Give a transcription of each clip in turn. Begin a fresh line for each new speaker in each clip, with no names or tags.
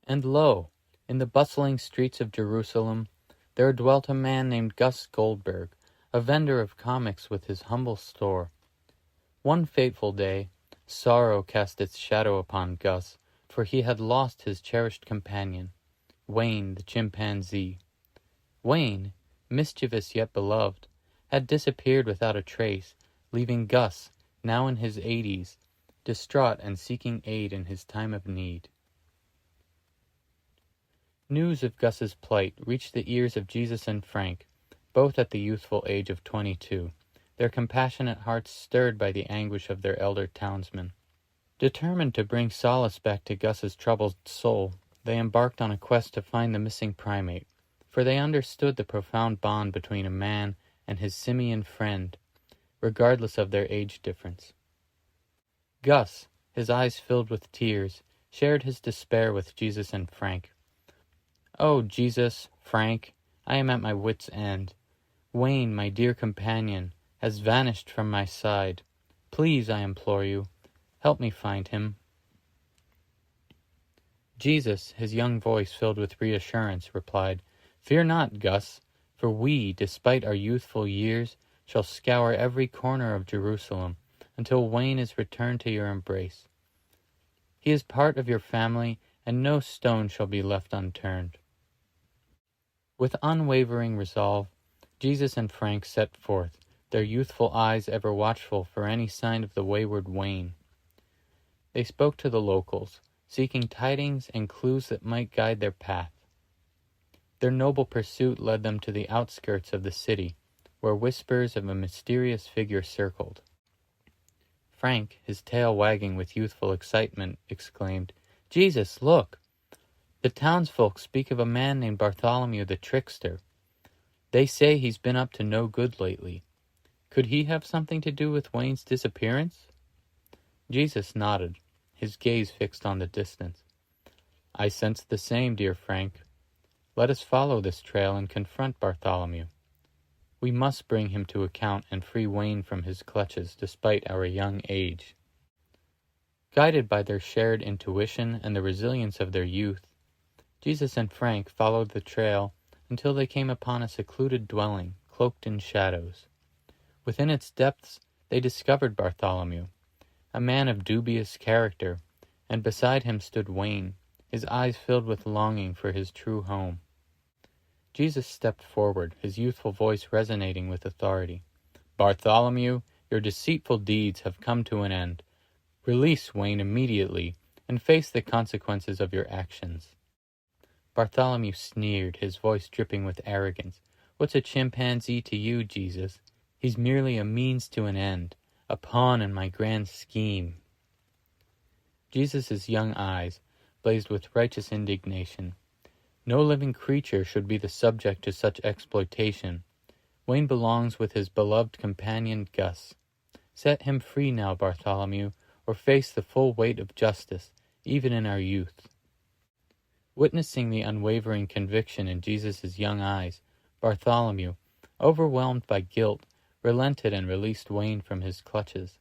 And lo, in the bustling streets of Jerusalem, there dwelt a man named Gus Goldberg, a vendor of comics with his humble store. One fateful day, sorrow cast its shadow upon Gus, for he had lost his cherished companion, Wayne the chimpanzee. Wayne, mischievous yet beloved, had disappeared without a trace, leaving Gus, now in his 80s, distraught and seeking aid in his time of need. News of Gus's plight reached the ears of Jesus and Frank, both at the youthful age of 22, their compassionate hearts stirred by the anguish of their elder townsman. Determined to bring solace back to Gus's troubled soul, they embarked on a quest to find the missing primate, for they understood the profound bond between a man and his simian friend, regardless of their age difference. Gus, his eyes filled with tears, shared his despair with Jesus and Frank. "Oh, Jesus, Frank, I am at my wit's end. Wayne, my dear companion, has vanished from my side. Please, I implore you, help me find him." Jesus, his young voice filled with reassurance, replied, "Fear not, Gus, for we, despite our youthful years, shall scour every corner of Jerusalem until Wayne is returned to your embrace. He is part of your family, and no stone shall be left unturned." With unwavering resolve, Jesus and Frank set forth, their youthful eyes ever watchful for any sign of the wayward Wayne. They spoke to the locals, seeking tidings and clues that might guide their path. Their noble pursuit led them to the outskirts of the city, where whispers of a mysterious figure circled. Frank, his tail wagging with youthful excitement, exclaimed, "Jesus, look! The townsfolk speak of a man named Bartholomew the trickster. They say he's been up to no good lately. Could he have something to do with Wayne's disappearance?" Jesus nodded, his gaze fixed on the distance. "I sense the same, dear Frank. Let us follow this trail and confront Bartholomew. We must bring him to account and free Wayne from his clutches despite our young age." Guided by their shared intuition and the resilience of their youth, Jesus and Frank followed the trail until they came upon a secluded dwelling, cloaked in shadows. Within its depths they discovered Bartholomew, a man of dubious character, and beside him stood Wayne, his eyes filled with longing for his true home. Jesus stepped forward, his youthful voice resonating with authority. "Bartholomew, your deceitful deeds have come to an end. Release Wayne immediately and face the consequences of your actions." Bartholomew sneered, his voice dripping with arrogance. "What's a chimpanzee to you, Jesus? He's merely a means to an end, a pawn in my grand scheme." Jesus' young eyes blazed with righteous indignation. No living creature should be the subject to such exploitation. Wayne belongs with his beloved companion Gus. Set him free now, Bartholomew, or face the full weight of justice, even in our youth. Witnessing the unwavering conviction in Jesus' young eyes, Bartholomew, overwhelmed by guilt, relented and released Wayne from his clutches.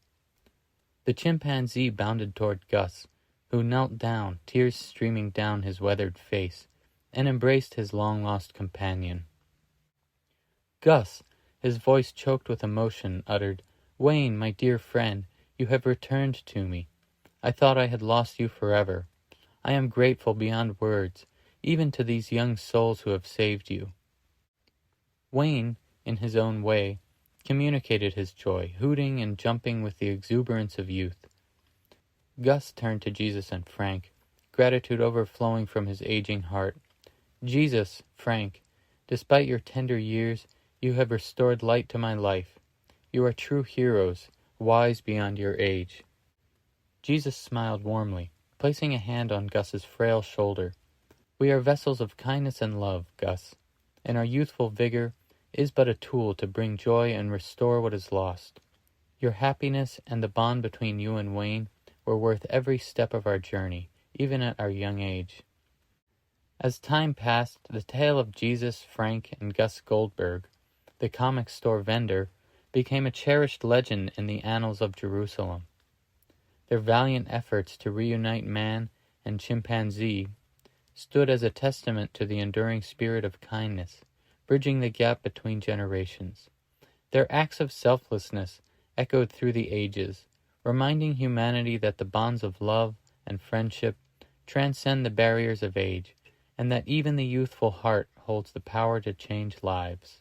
The chimpanzee bounded toward Gus, who knelt down, tears streaming down his weathered face, and embraced his long-lost companion. Gus, his voice choked with emotion, uttered, "Wayne, my dear friend, you have returned to me. I thought I had lost you forever. I am grateful beyond words, even to these young souls who have saved you." Wayne, in his own way, communicated his joy, hooting and jumping with the exuberance of youth. Gus turned to Jesus and Frank, gratitude overflowing from his aging heart. "Jesus, Frank, despite your tender years, you have restored light to my life. You are true heroes, wise beyond your age." Jesus smiled warmly, placing a hand on Gus's frail shoulder. "We are vessels of kindness and love, Gus, and our youthful vigor is but a tool to bring joy and restore what is lost. Your happiness and the bond between you and Wayne were worth every step of our journey, even at our young age." As time passed, the tale of Jesus, Frank, and Gus Goldberg, the comic store vendor, became a cherished legend in the annals of Jerusalem. Their valiant efforts to reunite man and chimpanzee, stood as a testament to the enduring spirit of kindness, bridging the gap between generations. Their acts of selflessness echoed through the ages, reminding humanity that the bonds of love and friendship transcend the barriers of age, and that even the youthful heart holds the power to change lives.